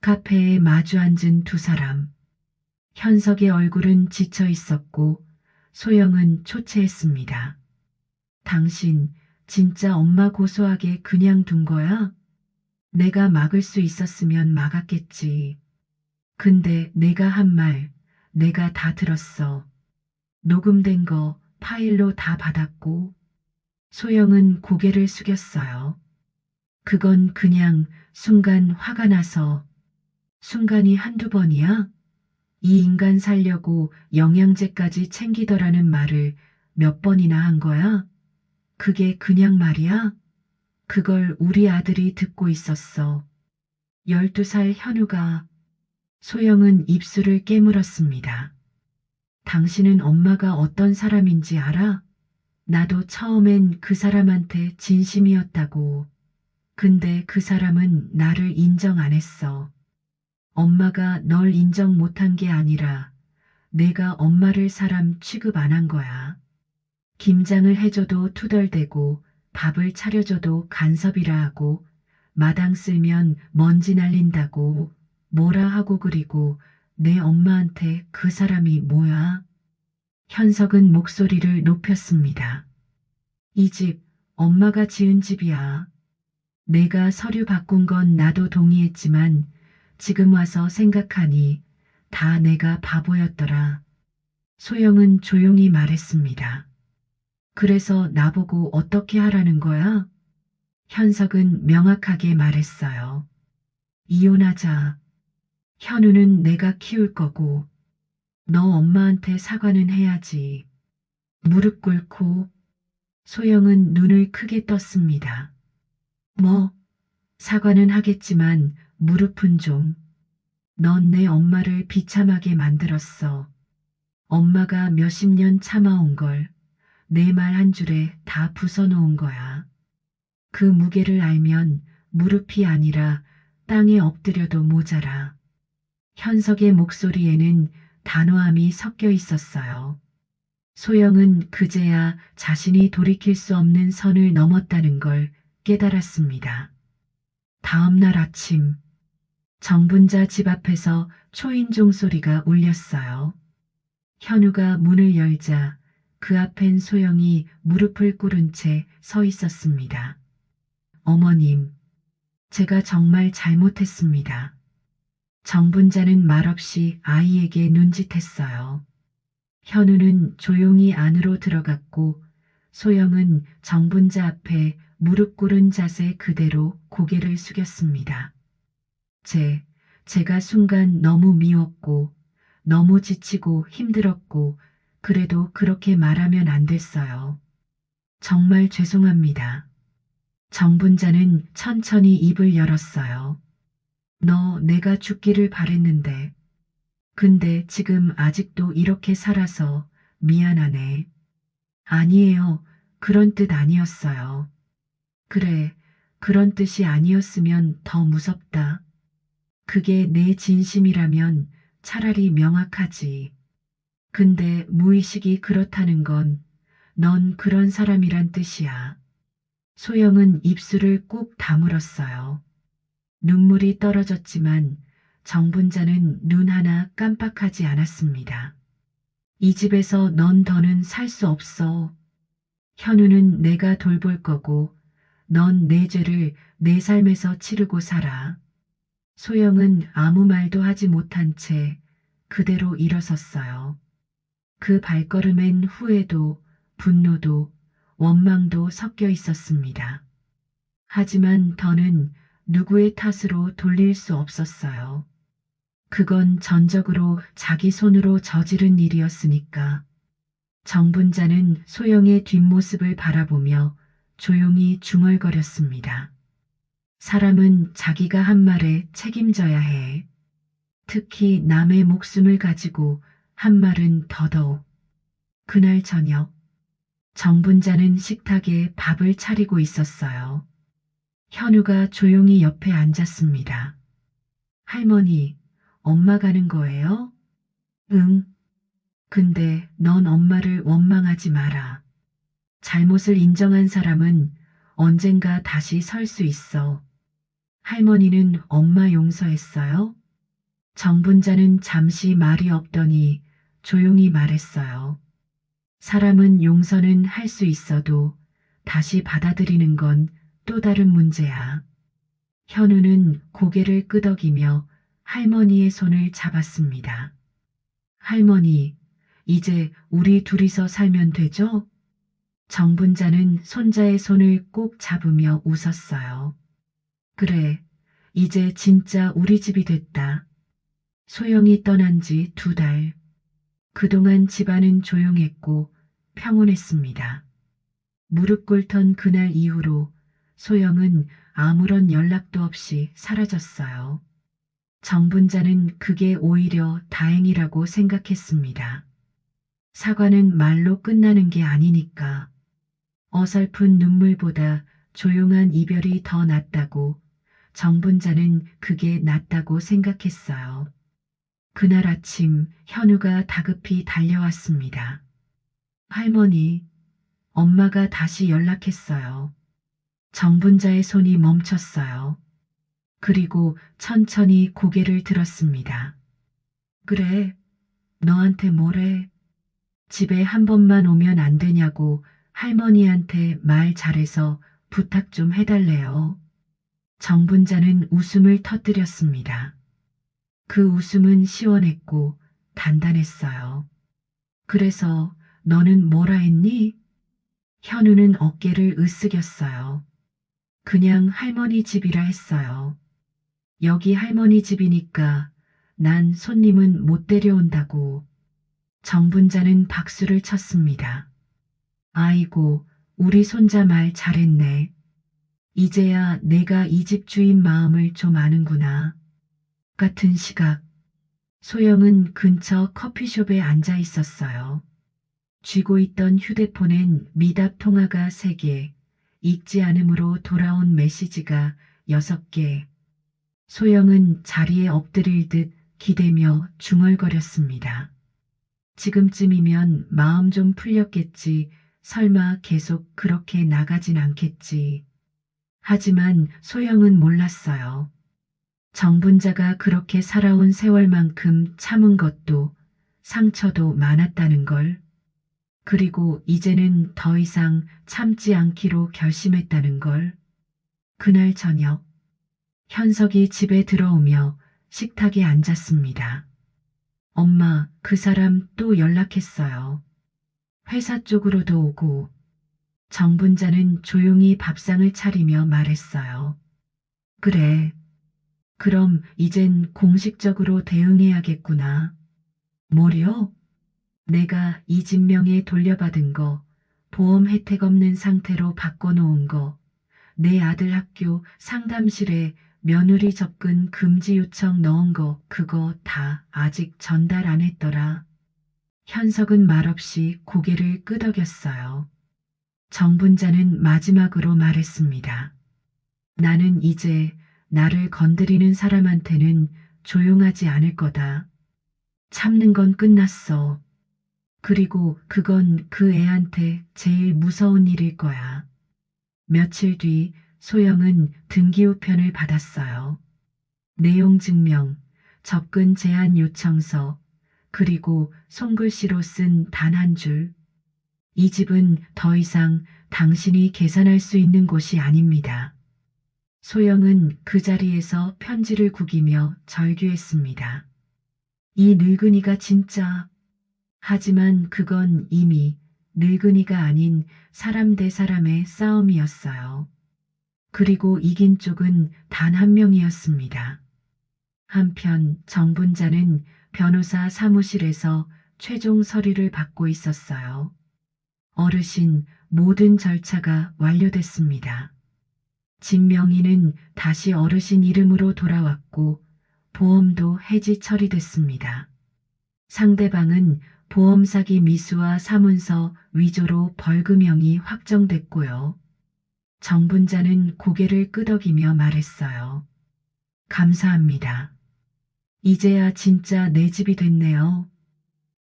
카페에 마주 앉은 두 사람. 현석의 얼굴은 지쳐 있었고 소영은 초췌했습니다. 당신 진짜 엄마 고소하게 그냥 둔 거야? 내가 막을 수 있었으면 막았겠지. 근데 내가 한 말, 내가 다 들었어. 녹음된 거 파일로 다 받았고. 소영은 고개를 숙였어요. 그건 그냥 순간 화가 나서. 순간이 한두 번이야? 이 인간 살려고 영양제까지 챙기더라는 말을 몇 번이나 한 거야? 그게 그냥 말이야? 그걸 우리 아들이 듣고 있었어. 12살 현우가. 소영은 입술을 깨물었습니다. 당신은 엄마가 어떤 사람인지 알아? 나도 처음엔 그 사람한테 진심이었다고. 근데 그 사람은 나를 인정 안 했어. 엄마가 널 인정 못한 게 아니라 내가 엄마를 사람 취급 안 한 거야. 김장을 해줘도 투덜대고 밥을 차려줘도 간섭이라 하고 마당 쓸면 먼지 날린다고 뭐라 하고 그리고 내 엄마한테 그 사람이 뭐야? 현석은 목소리를 높였습니다. 이 집 엄마가 지은 집이야. 내가 서류 바꾼 건 나도 동의했지만 지금 와서 생각하니 다 내가 바보였더라. 소영은 조용히 말했습니다. 그래서 나보고 어떻게 하라는 거야? 현석은 명확하게 말했어요. 이혼하자. 현우는 내가 키울 거고 너 엄마한테 사과는 해야지. 무릎 꿇고 소영은 눈을 크게 떴습니다. 뭐? 사과는 하겠지만 무릎은 좀. 넌 내 엄마를 비참하게 만들었어. 엄마가 몇십 년 참아온 걸 내 말 한 줄에 다 부숴놓은 거야. 그 무게를 알면 무릎이 아니라 땅에 엎드려도 모자라. 현석의 목소리에는 단호함이 섞여 있었어요. 소영은 그제야 자신이 돌이킬 수 없는 선을 넘었다는 걸 깨달았습니다. 다음 날 아침, 정분자 집 앞에서 초인종 소리가 울렸어요. 현우가 문을 열자 그 앞엔 소영이 무릎을 꿇은 채 서 있었습니다. 어머님, 제가 정말 잘못했습니다. 정분자는 말없이 아이에게 눈짓했어요. 현우는 조용히 안으로 들어갔고 소영은 정분자 앞에 무릎 꿇은 자세 그대로 고개를 숙였습니다. 제가 순간 너무 미웠고 너무 지치고 힘들었고 그래도 그렇게 말하면 안 됐어요. 정말 죄송합니다. 정분자는 천천히 입을 열었어요. 너 내가 죽기를 바랬는데. 근데 지금 아직도 이렇게 살아서 미안하네. 아니에요. 그런 뜻 아니었어요. 그래, 그런 뜻이 아니었으면 더 무섭다. 그게 내 진심이라면 차라리 명확하지. 근데 무의식이 그렇다는 건 넌 그런 사람이란 뜻이야. 소영은 입술을 꾹 다물었어요. 눈물이 떨어졌지만 정분자는 눈 하나 깜빡하지 않았습니다. 이 집에서 넌 더는 살 수 없어. 현우는 내가 돌볼 거고 넌 내 죄를 내 삶에서 치르고 살아. 소영은 아무 말도 하지 못한 채 그대로 일어섰어요. 그 발걸음엔 후회도 분노도 원망도 섞여 있었습니다. 하지만 더는 누구의 탓으로 돌릴 수 없었어요. 그건 전적으로 자기 손으로 저지른 일이었으니까. 정분자는 소영의 뒷모습을 바라보며 조용히 중얼거렸습니다. 사람은 자기가 한 말에 책임져야 해. 특히 남의 목숨을 가지고 한 말은 더더욱. 그날 저녁, 정분자는 식탁에 밥을 차리고 있었어요. 현우가 조용히 옆에 앉았습니다. 할머니, 엄마 가는 거예요? 응. 근데 넌 엄마를 원망하지 마라. 잘못을 인정한 사람은 언젠가 다시 설 수 있어. 할머니는 엄마 용서했어요? 정분자는 잠시 말이 없더니 조용히 말했어요. 사람은 용서는 할 수 있어도 다시 받아들이는 건 또 다른 문제야. 현우는 고개를 끄덕이며 할머니의 손을 잡았습니다. 할머니, 이제 우리 둘이서 살면 되죠? 정분자는 손자의 손을 꼭 잡으며 웃었어요. 그래, 이제 진짜 우리 집이 됐다. 소영이 떠난 지 2달. 그동안 집안은 조용했고 평온했습니다. 무릎 꿇던 그날 이후로 소영은 아무런 연락도 없이 사라졌어요. 정분자는 그게 오히려 다행이라고 생각했습니다. 사과는 말로 끝나는 게 아니니까. 어설픈 눈물보다 조용한 이별이 더 낫다고 정분자는 그게 낫다고 생각했어요. 그날 아침 현우가 다급히 달려왔습니다. 할머니, 엄마가 다시 연락했어요. 정분자의 손이 멈췄어요. 그리고 천천히 고개를 들었습니다. 그래, 너한테 뭐래? 집에 한 번만 오면 안 되냐고 할머니한테 말 잘해서 부탁 좀 해달래요. 정분자는 웃음을 터뜨렸습니다. 그 웃음은 시원했고 단단했어요. 그래서 너는 뭐라 했니? 현우는 어깨를 으쓱였어요. 그냥 할머니 집이라 했어요. 여기 할머니 집이니까 난 손님은 못 데려온다고. 정분자는 박수를 쳤습니다. 아이고, 우리 손자 말 잘했네. 이제야 내가 이 집 주인 마음을 좀 아는구나. 같은 시각, 소영은 근처 커피숍에 앉아 있었어요. 쥐고 있던 휴대폰엔 미답 통화가 3개, 읽지 않음으로 돌아온 메시지가 6개. 소영은 자리에 엎드릴 듯 기대며 중얼거렸습니다. 지금쯤이면 마음 좀 풀렸겠지. 설마 계속 그렇게 나가진 않겠지. 하지만 소영은 몰랐어요. 정분자가 그렇게 살아온 세월만큼 참은 것도 상처도 많았다는 걸. 그리고 이제는 더 이상 참지 않기로 결심했다는 걸. 그날 저녁, 현석이 집에 들어오며 식탁에 앉았습니다. 엄마, 그 사람 또 연락했어요. 회사 쪽으로도 오고. 정분자는 조용히 밥상을 차리며 말했어요. 그래. 그럼 이젠 공식적으로 대응해야겠구나. 뭐려? 내가 이 진명에 돌려받은 거, 보험 혜택 없는 상태로 바꿔놓은 거, 내 아들 학교 상담실에 며느리 접근 금지 요청 넣은 거, 그거 다 아직 전달 안 했더라. 현석은 말없이 고개를 끄덕였어요. 정분자는 마지막으로 말했습니다. 나는 이제 나를 건드리는 사람한테는 조용하지 않을 거다. 참는 건 끝났어. 그리고 그건 그 애한테 제일 무서운 일일 거야. 며칠 뒤 소영은 등기우편을 받았어요. 내용 증명, 접근 제한 요청서, 그리고 손글씨로 쓴 단 한 줄. 이 집은 더 이상 당신이 계산할 수 있는 곳이 아닙니다. 소영은 그 자리에서 편지를 구기며 절규했습니다. 이 늙은이가 진짜. 하지만 그건 이미 늙은이가 아닌 사람 대 사람의 싸움이었어요. 그리고 이긴 쪽은 단 한 명이었습니다. 한편 정분자는 변호사 사무실에서 최종 서류를 받고 있었어요. 어르신, 모든 절차가 완료됐습니다. 진명인은 다시 어르신 이름으로 돌아왔고 보험도 해지 처리됐습니다. 상대방은 보험 사기 미수와 사문서 위조로 벌금형이 확정됐고요. 정분자는 고개를 끄덕이며 말했어요. 감사합니다. 이제야 진짜 내 집이 됐네요.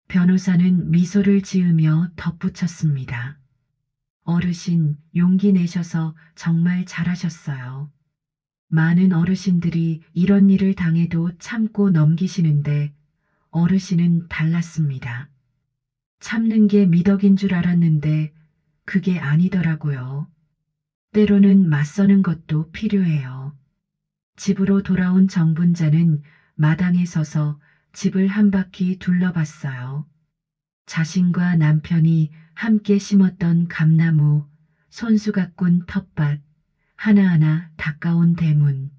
변호사는 미소를 지으며 덧붙였습니다. 어르신, 용기 내셔서 정말 잘하셨어요. 많은 어르신들이 이런 일을 당해도 참고 넘기시는데 어르신은 달랐습니다. 참는 게 미덕인 줄 알았는데 그게 아니더라고요. 때로는 맞서는 것도 필요해요. 집으로 돌아온 정분자는 마당에 서서 집을 한 바퀴 둘러봤어요. 자신과 남편이 함께 심었던 감나무, 손수 가꾼 텃밭, 하나하나 닦아온 대문.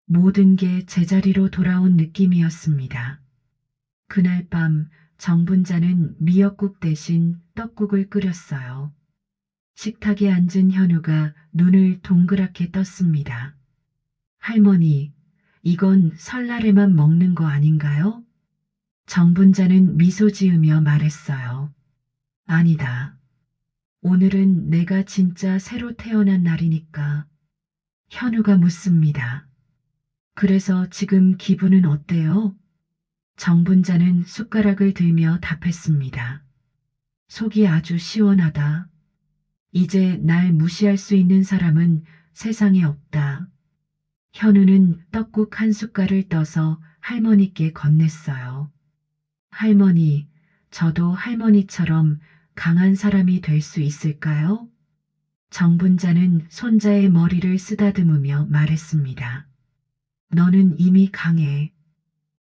모든 게 제자리로 돌아온 느낌이었습니다. 그날 밤 정분자는 미역국 대신 떡국을 끓였어요. 식탁에 앉은 현우가 눈을 동그랗게 떴습니다. 할머니, 이건 설날에만 먹는 거 아닌가요? 정분자는 미소 지으며 말했어요. 아니다. 오늘은 내가 진짜 새로 태어난 날이니까. 현우가 묻습니다. 그래서 지금 기분은 어때요? 정분자는 숟가락을 들며 답했습니다. 속이 아주 시원하다. 이제 날 무시할 수 있는 사람은 세상에 없다. 현우는 떡국 한 숟갈을 떠서 할머니께 건넸어요. 할머니, 저도 할머니처럼 강한 사람이 될 수 있을까요? 정분자는 손자의 머리를 쓰다듬으며 말했습니다. 너는 이미 강해.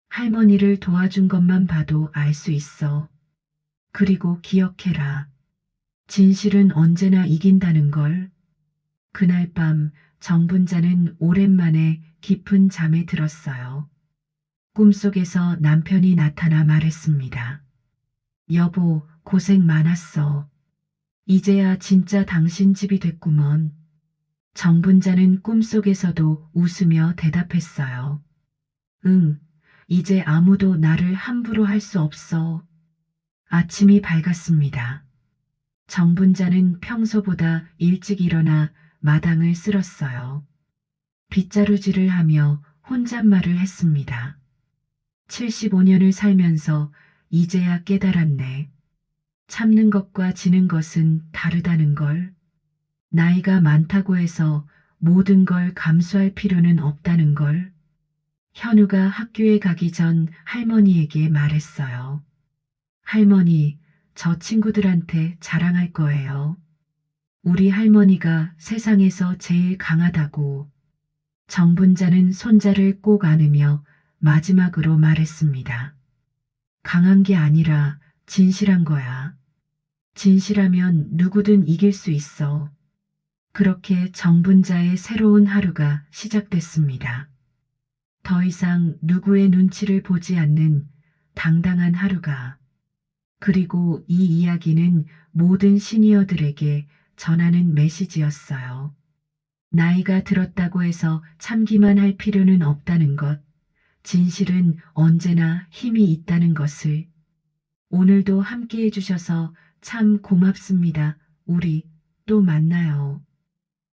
할머니를 도와준 것만 봐도 알 수 있어. 그리고 기억해라. 진실은 언제나 이긴다는 걸. 그날 밤 정분자는 오랜만에 깊은 잠에 들었어요. 꿈속에서 남편이 나타나 말했습니다. 여보, 고생 많았어. 이제야 진짜 당신 집이 됐구먼. 정분자는 꿈속에서도 웃으며 대답했어요. 응, 이제 아무도 나를 함부로 할 수 없어. 아침이 밝았습니다. 정분자는 평소보다 일찍 일어나 마당을 쓸었어요. 빗자루질을 하며 혼잣말을 했습니다. 75년을 살면서 이제야 깨달았네. 참는 것과 지는 것은 다르다는 걸. 나이가 많다고 해서 모든 걸 감수할 필요는 없다는 걸. 현우가 학교에 가기 전 할머니에게 말했어요. 할머니, 저 친구들한테 자랑할 거예요. 우리 할머니가 세상에서 제일 강하다고. 정분자는 손자를 꼭 안으며 마지막으로 말했습니다. 강한 게 아니라 진실한 거야. 진실하면 누구든 이길 수 있어. 그렇게 정분자의 새로운 하루가 시작됐습니다. 더 이상 누구의 눈치를 보지 않는 당당한 하루가. 그리고 이 이야기는 모든 시니어들에게 전하는 메시지였어요. 나이가 들었다고 해서 참기만 할 필요는 없다는 것. 진실은 언제나 힘이 있다는 것을. 오늘도 함께 해주셔서 참 고맙습니다. 우리 또 만나요.